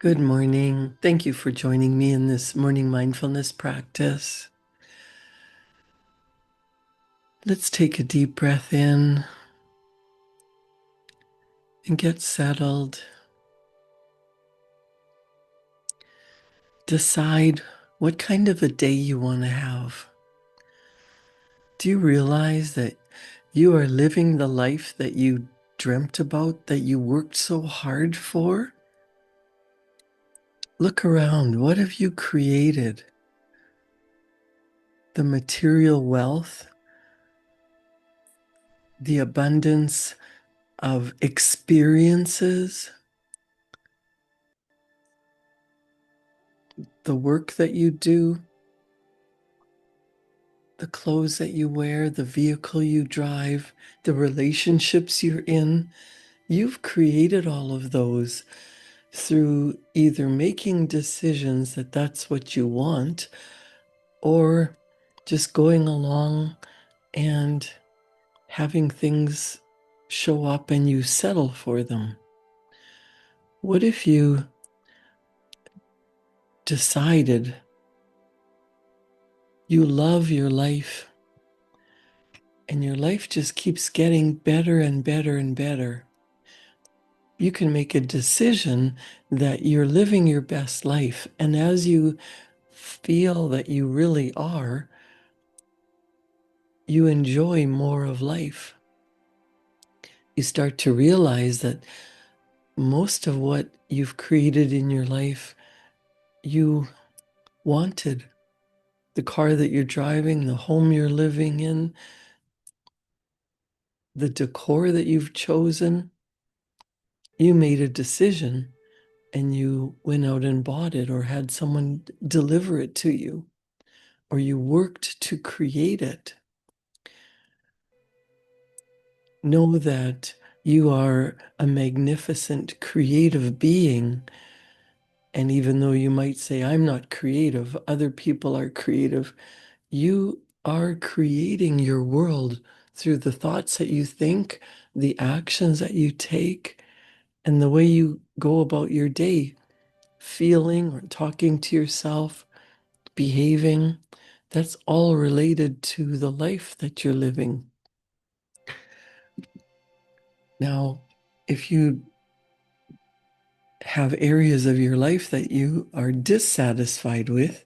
Good morning. Thank you for joining me in this morning mindfulness practice. Let's take a deep breath in and get settled. Decide what kind of a day you want to have. Do you realize that you are living the life that you dreamt about, that you worked so hard for? Look around. What have you created? The material wealth, the abundance of experiences, the work that you do, the clothes that you wear, the vehicle you drive, the relationships you're in. You've created all of those through either making decisions that that's what you want or just going along and having things show up and you settle for them. What if you decided you love your life and your life just keeps getting better and better and better? You can make a decision that you're living your best life. And as you feel that you really are, you enjoy more of life. You start to realize that most of what you've created in your life, you wanted. The car that you're driving, the home you're living in, the decor that you've chosen, you made a decision and you went out and bought it or had someone deliver it to you, or you worked to create it. Know that you are a magnificent creative being. And even though you might say, I'm not creative, other people are creative, you are creating your world through the thoughts that you think, the actions that you take, and the way you go about your day, feeling or talking to yourself, behaving. That's all related to the life that you're living. Now, if you have areas of your life that you are dissatisfied with,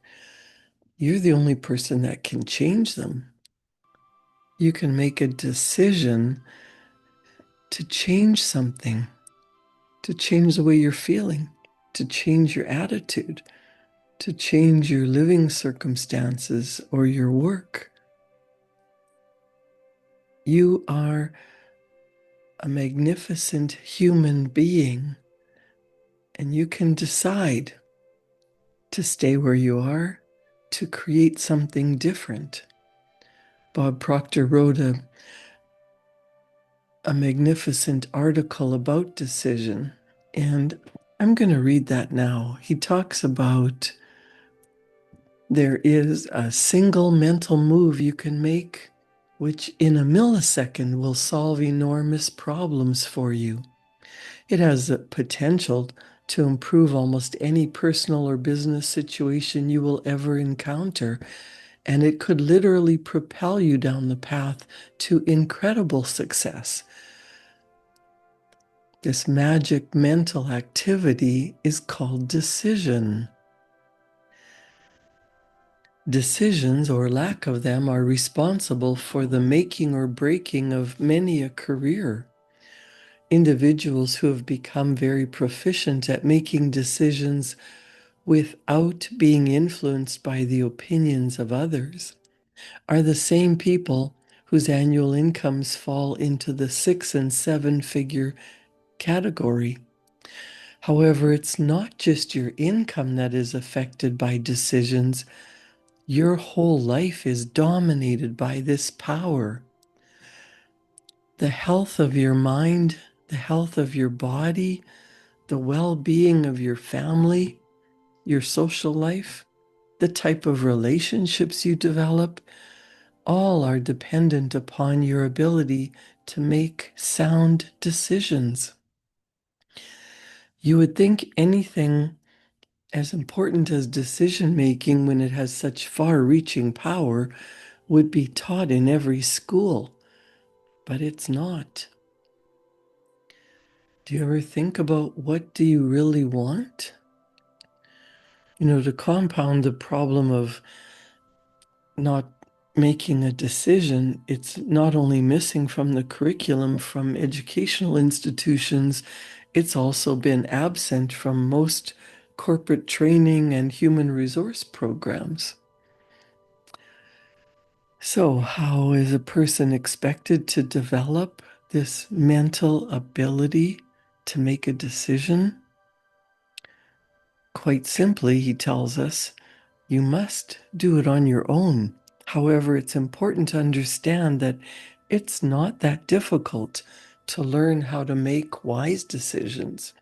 you're the only person that can change them. You can make a decision to change something, to change the way you're feeling, to change your attitude, to change your living circumstances or your work. You are a magnificent human being, and you can decide to stay where you are, to create something different. Bob Proctor wrote a magnificent article about decision, and I'm going to read that now. He talks about there is a single mental move you can make, which in a millisecond will solve enormous problems for you. It has the potential to improve almost any personal or business situation you will ever encounter, and it could literally propel you down the path to incredible success. This magic mental activity is called decision. Decisions, or lack of them, are responsible for the making or breaking of many a career. Individuals who have become very proficient at making decisions without being influenced by the opinions of others are the same people whose annual incomes fall into the 6 and 7 figure category. However, it's not just your income that is affected by decisions. Your whole life is dominated by this power. The health of your mind, the health of your body, the well-being of your family, your social life, the type of relationships you develop, all are dependent upon your ability to make sound decisions. You would think anything as important as decision making, when it has such far-reaching power, would be taught in every school, but it's not. Do you ever think about what do you really want? To compound the problem of not making a decision, it's not only missing from the curriculum from educational institutions, it's also been absent from most corporate training and human resource programs. So, how is a person expected to develop this mental ability to make a decision? Quite simply, he tells us, you must do it on your own. However, it's important to understand that it's not that difficult to learn how to make wise decisions.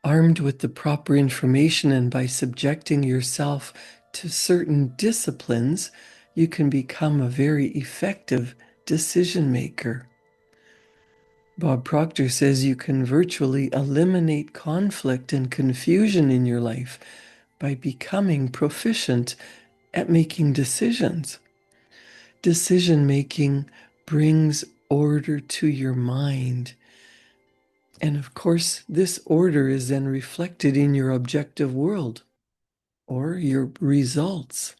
Armed with the proper information and by subjecting yourself to certain disciplines, you can become a very effective decision maker. Bob Proctor says you can virtually eliminate conflict and confusion in your life by becoming proficient at making decisions. Decision making brings order to your mind. And of course, this order is then reflected in your objective world or your results.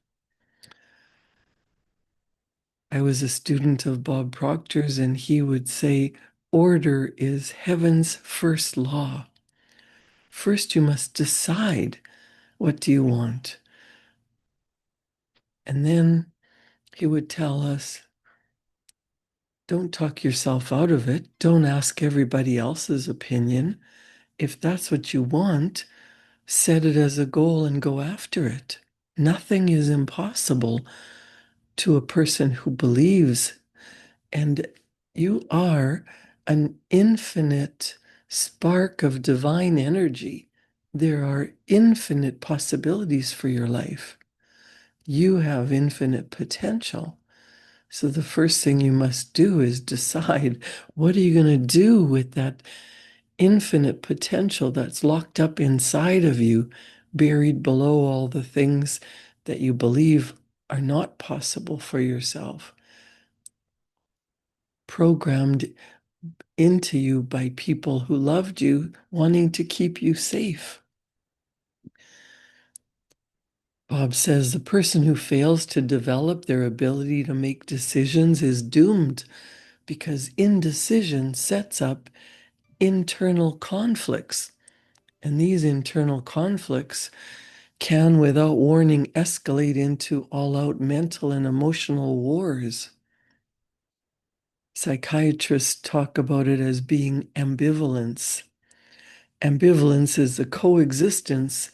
I was a student of Bob Proctor's, and he would say, order is heaven's first law. First, you must decide, what do you want? And then he would tell us, don't talk yourself out of it. Don't ask everybody else's opinion. If that's what you want, set it as a goal and go after it. Nothing is impossible to a person who believes, and you are an infinite spark of divine energy. There are infinite possibilities for your life. You have infinite potential. So the first thing you must do is decide, what are you going to do with that infinite potential that's locked up inside of you, buried below all the things that you believe are not possible for yourself, programmed into you by people who loved you, wanting to keep you safe. Bob says the person who fails to develop their ability to make decisions is doomed, because indecision sets up internal conflicts. And these internal conflicts can, without warning, escalate into all-out mental and emotional wars. Psychiatrists talk about it as being ambivalence. Ambivalence is the coexistence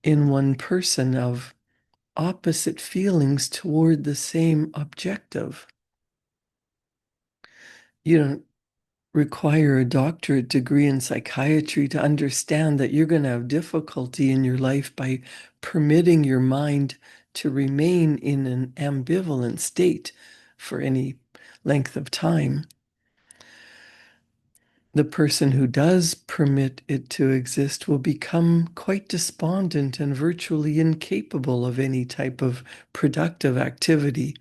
in one person of opposite feelings toward the same objective. You don't require a doctorate degree in psychiatry to understand that you're going to have difficulty in your life by permitting your mind to remain in an ambivalent state for any length of time. The person who does permit it to exist will become quite despondent and virtually incapable of any type of productive activity.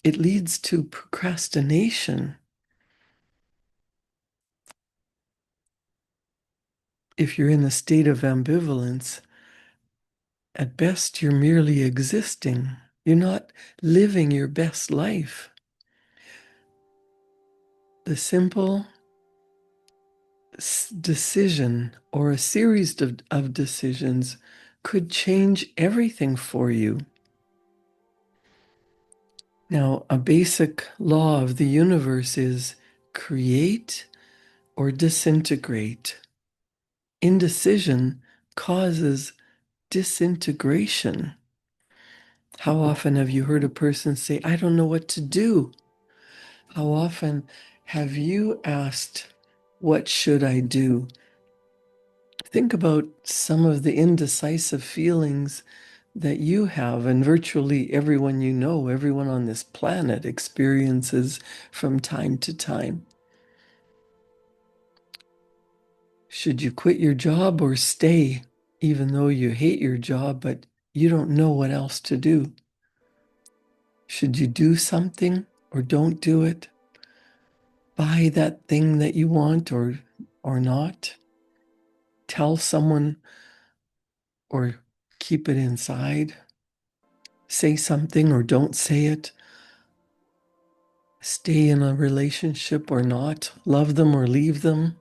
It leads to procrastination. If you're in a state of ambivalence, at best, you're merely existing. You're not living your best life. The simple decision or a series of decisions could change everything for you. Now, a basic law of the universe is create or disintegrate. Indecision causes disintegration. How often have you heard a person say, I don't know what to do? How often have you asked, what should I do? Think about some of the indecisive feelings that you have, and virtually everyone you know, everyone on this planet experiences from time to time. Should you quit your job or stay, even though you hate your job, but you don't know what else to do? Should you do something or don't do it? Buy that thing that you want or not? Tell someone or keep it inside? Say something or don't say it? Stay in a relationship or not? Love them or leave them?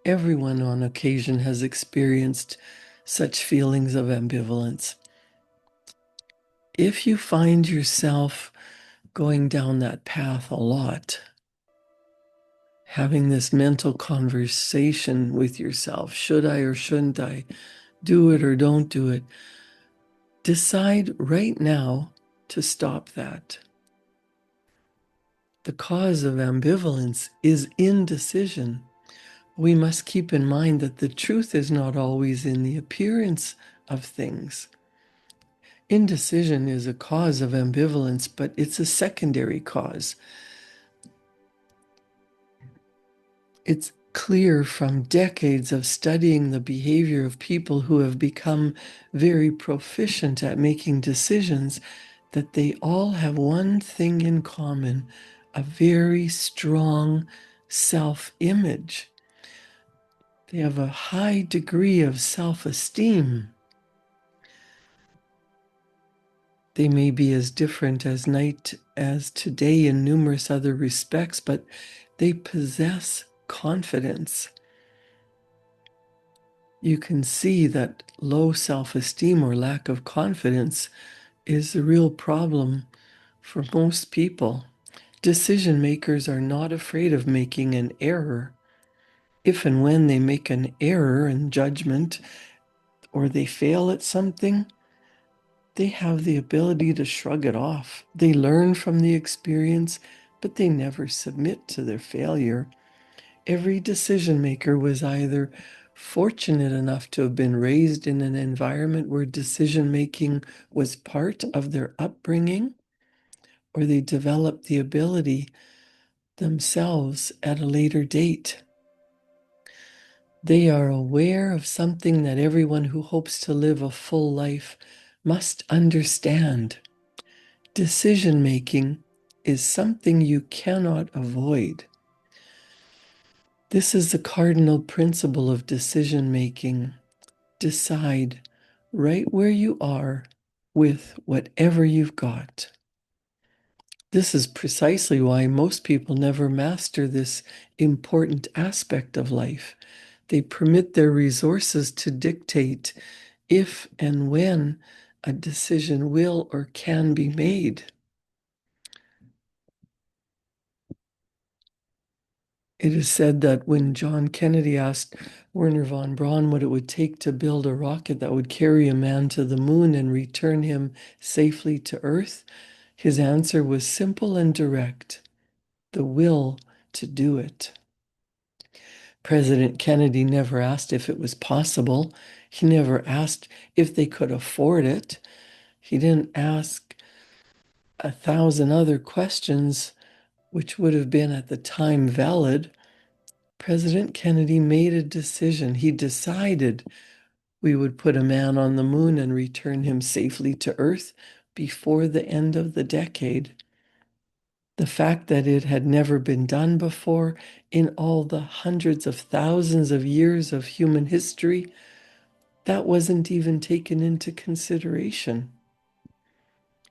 Everyone on occasion has experienced such feelings of ambivalence. If you find yourself going down that path a lot, having this mental conversation with yourself, should I or shouldn't I do it or don't do it, decide right now to stop that. The cause of ambivalence is indecision. We must keep in mind that the truth is not always in the appearance of things. Indecision is a cause of ambivalence, but it's a secondary cause. It's clear from decades of studying the behavior of people who have become very proficient at making decisions that they all have one thing in common: a very strong self-image. They have a high degree of self-esteem. They may be as different as night as today in numerous other respects, but they possess confidence. You can see that low self-esteem or lack of confidence is a real problem for most people. Decision makers are not afraid of making an error. If and when they make an error in judgment or they fail at something, they have the ability to shrug it off. They learn from the experience, but they never submit to their failure. Every decision maker was either fortunate enough to have been raised in an environment where decision making was part of their upbringing, or they developed the ability themselves at a later date. They are aware of something that everyone who hopes to live a full life must understand. Decision making is something you cannot avoid. This is the cardinal principle of decision making. Decide right where you are with whatever you've got. This is precisely why most people never master this important aspect of life. They permit their resources to dictate if and when a decision will or can be made. It is said that when John Kennedy asked Wernher von Braun what it would take to build a rocket that would carry a man to the moon and return him safely to Earth, his answer was simple and direct: the will to do it. President Kennedy never asked if it was possible. He never asked if they could afford it. He didn't ask 1,000 other questions, which would have been at the time valid. President Kennedy made a decision. He decided we would put a man on the moon and return him safely to Earth before the end of the decade. The fact that it had never been done before in all the hundreds of thousands of years of human history, that wasn't even taken into consideration.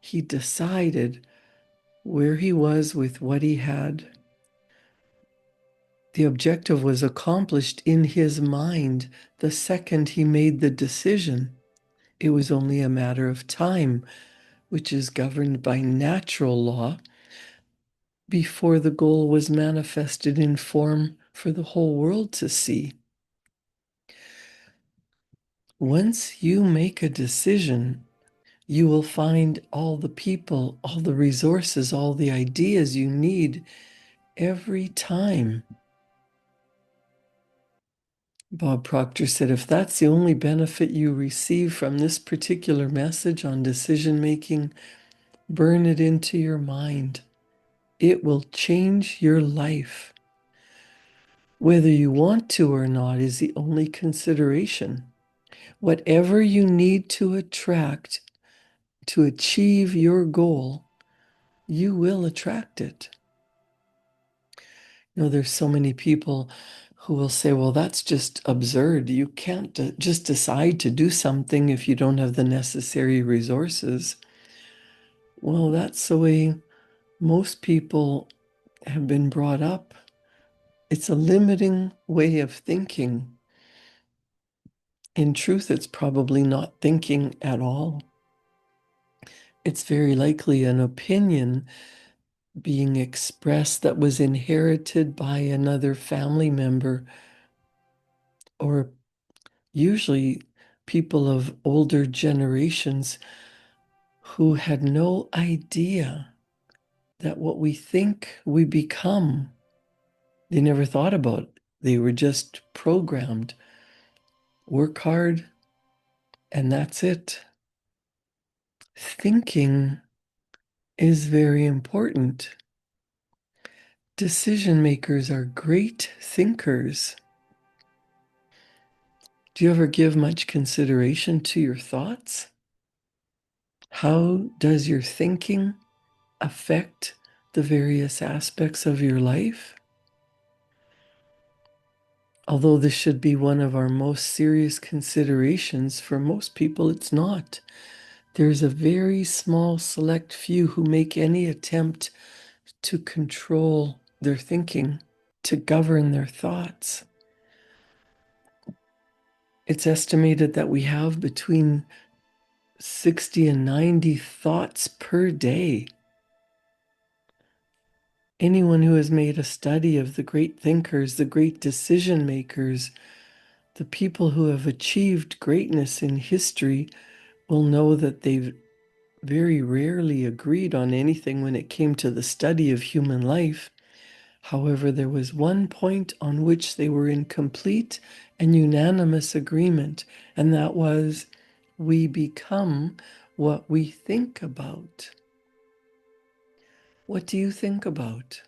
He decided where he was with what he had. The objective was accomplished in his mind the second he made the decision. It was only a matter of time, which is governed by natural law, before the goal was manifested in form for the whole world to see. Once you make a decision, you will find all the people, all the resources, all the ideas you need every time. Bob Proctor said, if that's the only benefit you receive from this particular message on decision making, burn it into your mind. It will change your life. Whether you want to or not is the only consideration. Whatever you need to attract to achieve your goal, you will attract it. There's so many people who will say, well, that's just absurd. You can't just decide to do something if you don't have the necessary resources. Well, that's the way most people have been brought up. It's a limiting way of thinking. In truth, it's probably not thinking at all. It's very likely an opinion being expressed that was inherited by another family member, or usually people of older generations who had no idea that what we think we become, they never thought about. They were just programmed. Work hard, and that's it. Thinking is very important. Decision makers are great thinkers. Do you ever give much consideration to your thoughts? How does your thinking affect the various aspects of your life? Although this should be one of our most serious considerations, for most people it's not. There's a very small select few who make any attempt to control their thinking, to govern their thoughts. It's estimated that we have between 60 and 90 thoughts per day. Anyone who has made a study of the great thinkers, the great decision makers, the people who have achieved greatness in history will know that they've very rarely agreed on anything when it came to the study of human life. However, there was one point on which they were in complete and unanimous agreement, and that was, we become what we think about. What do you think about?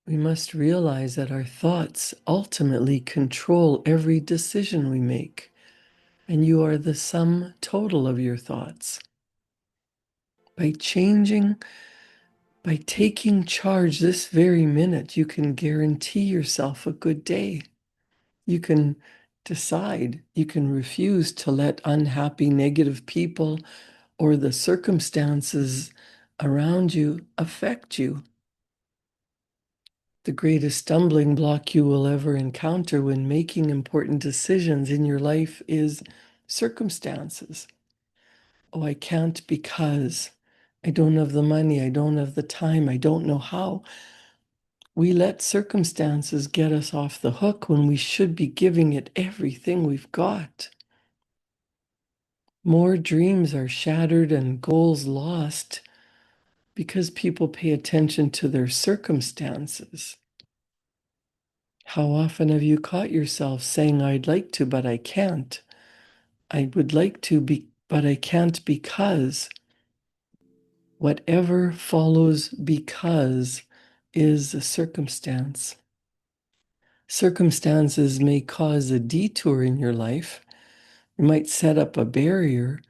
We must realize that our thoughts ultimately control every decision we make, and you are the sum total of your thoughts. By taking charge this very minute, you can guarantee yourself a good day. You can decide, you can refuse to let unhappy, negative people or the circumstances around you affect you. The greatest stumbling block you will ever encounter when making important decisions in your life is circumstances. Oh, I can't because I don't have the money, I don't have the time, I don't know how. We let circumstances get us off the hook when we should be giving it everything we've got. More dreams are shattered and goals lost because people pay attention to their circumstances. How often have you caught yourself saying, I'd like to, but I can't? I would like to, but I can't because. Whatever follows because is a circumstance. Circumstances may cause a detour in your life. It might set up a barrier,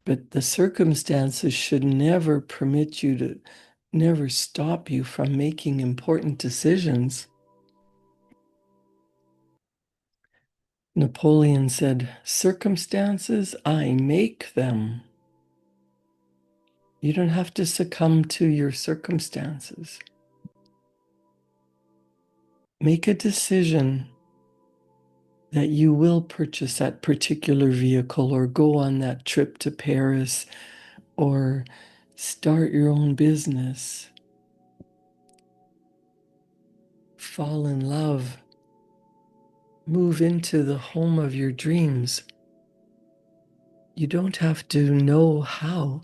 but the circumstances should never permit you to, never stop you from making important decisions. Napoleon said, circumstances, I make them. You don't have to succumb to your circumstances. Make a decision that you will purchase that particular vehicle or go on that trip to Paris or start your own business, fall in love, move into the home of your dreams. You don't have to know how,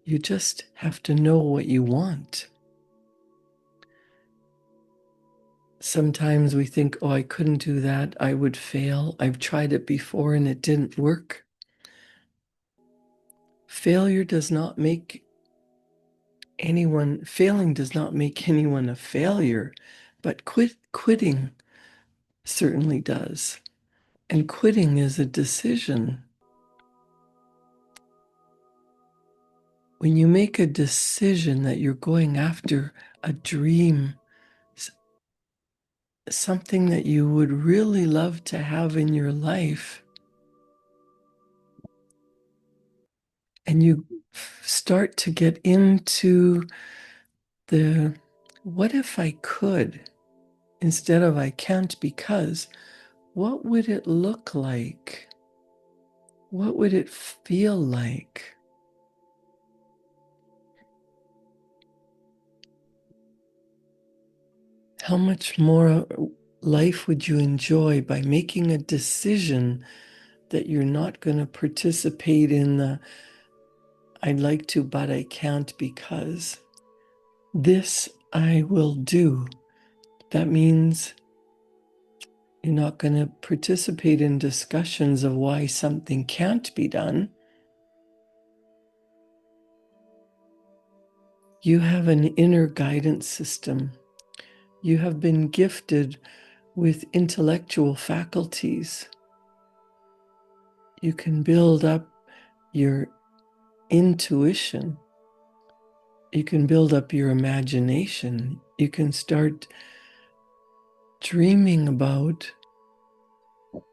you just have to know what you want. Sometimes we think, oh, I couldn't do that, I would fail. I've tried it before and it didn't work. Failing does not make anyone a failure. But quitting certainly does. And quitting is a decision. When you make a decision that you're going after a dream, something that you would really love to have in your life, and you start to get into the what if I could instead of I can't because, what would it look like? What would it feel like? How much more life would you enjoy by making a decision that you're not going to participate in the I'd like to, but I can't because this I will do. That means you're not going to participate in discussions of why something can't be done. You have an inner guidance system. You have been gifted with intellectual faculties. You can build up your intuition. You can build up your imagination. You can start dreaming about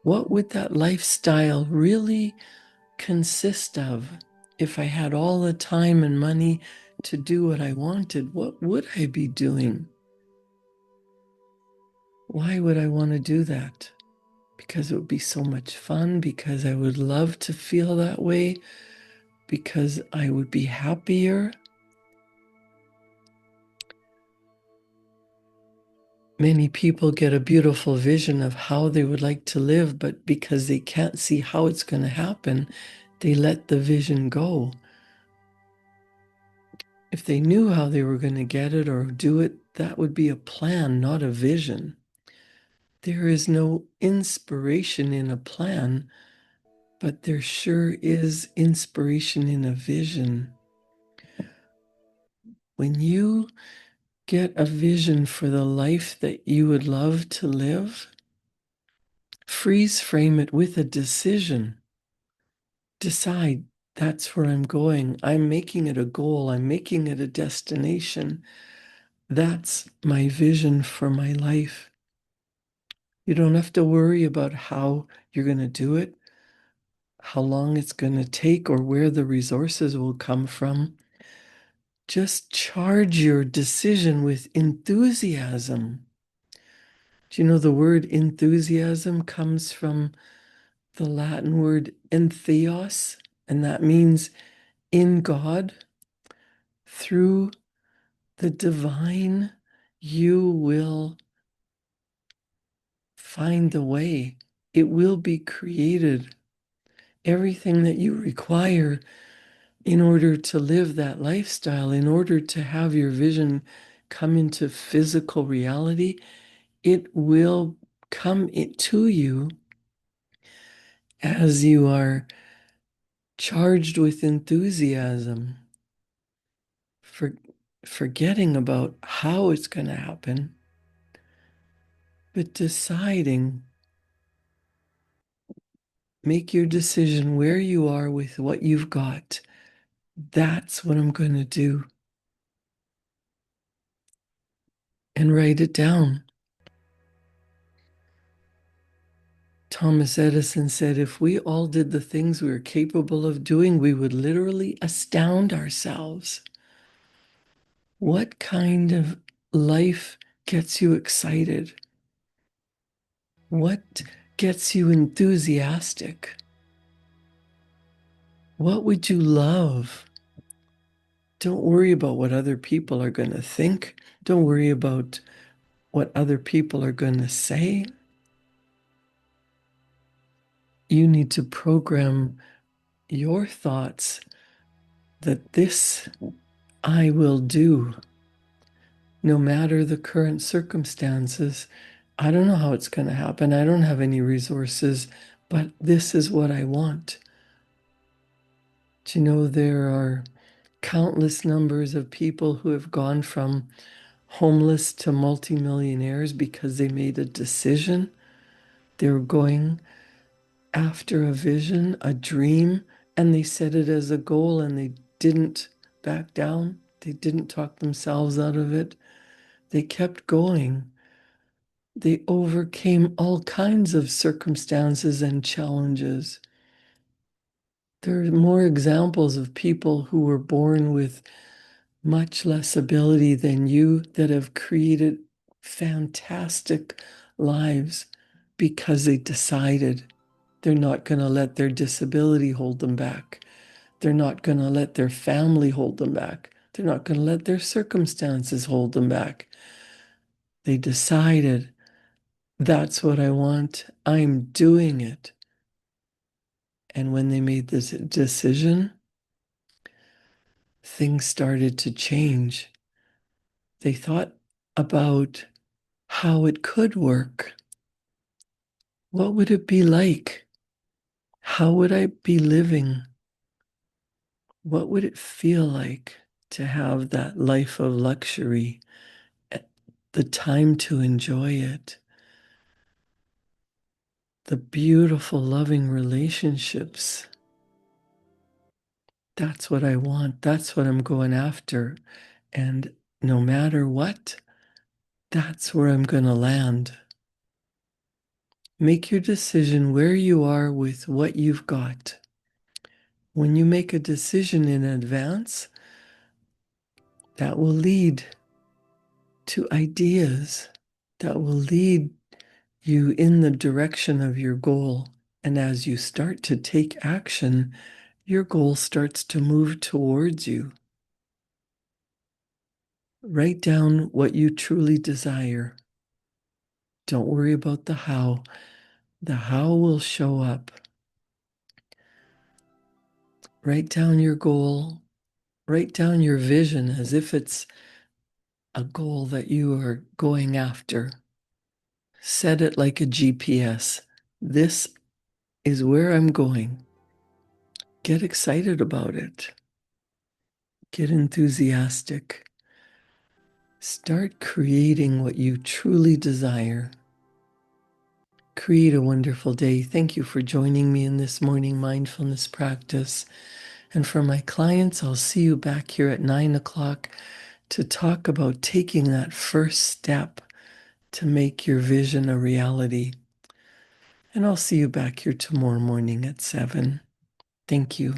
what would that lifestyle really consist of if I had all the time and money to do what I wanted. What would I be doing? Why would I want to do that? Because it would be so much fun, because I would love to feel that way, because I would be happier. Many people get a beautiful vision of how they would like to live, but because they can't see how it's going to happen, they let the vision go. If they knew how they were going to get it or do it, that would be a plan, not a vision. There is no inspiration in a plan, but there sure is inspiration in a vision. When you get a vision for the life that you would love to live, freeze frame it with a decision. Decide that's where I'm going. I'm making it a goal. I'm making it a destination. That's my vision for my life. You don't have to worry about how you're going to do it, how long it's going to take, or where the resources will come from. Just charge your decision with enthusiasm. Do you know the word enthusiasm comes from the Latin word entheos, and that means in God, through the divine, you will find the way. It will be created. Everything that you require in order to live that lifestyle, in order to have your vision come into physical reality, it will come to you as you are charged with enthusiasm, for forgetting about how it's going to happen, but deciding, make your decision where you are with what you've got. That's what I'm going to do. And write it down. Thomas Edison said, if we all did the things we were capable of doing, we would literally astound ourselves. What kind of life gets you excited? What gets you enthusiastic? What would you love? Don't worry about what other people are going to think. Don't worry about what other people are going to say. You need to program your thoughts that this I will do, no matter the current circumstances. I don't know how it's going to happen. I don't have any resources, but this is what I want. Do you know there are countless numbers of people who have gone from homeless to multimillionaires because they made a decision. They were going after a vision, a dream, and they set it as a goal and they didn't back down. They didn't talk themselves out of it. They kept going. They overcame all kinds of circumstances and challenges. There are more examples of people who were born with much less ability than you that have created fantastic lives because they decided they're not going to let their disability hold them back. They're not going to let their family hold them back. They're not going to let their circumstances hold them back. They decided, that's what I want. I'm doing it. And when they made this decision, things started to change. They thought about how it could work. What would it be like? How would I be living? What would it feel like to have that life of luxury, the time to enjoy it, the beautiful, loving relationships? That's what I want. That's what I'm going after. And no matter what, that's where I'm going to land. Make your decision where you are with what you've got. When you make a decision in advance, that will lead to ideas, that will lead you in the direction of your goal. And as you start to take action, your goal starts to move towards you. Write down what you truly desire. Don't worry about the how. The how will show up. Write down your goal. Write down your vision as if it's a goal that you are going after. Set it like a GPS. This is where I'm going. Get excited about it. Get enthusiastic. Start creating what you truly desire. Create a wonderful day. Thank you for joining me in this morning mindfulness practice. And for my clients, I'll see you back here at 9 o'clock to talk about taking that first step to make your vision a reality. And I'll see you back here tomorrow morning at 7. Thank you.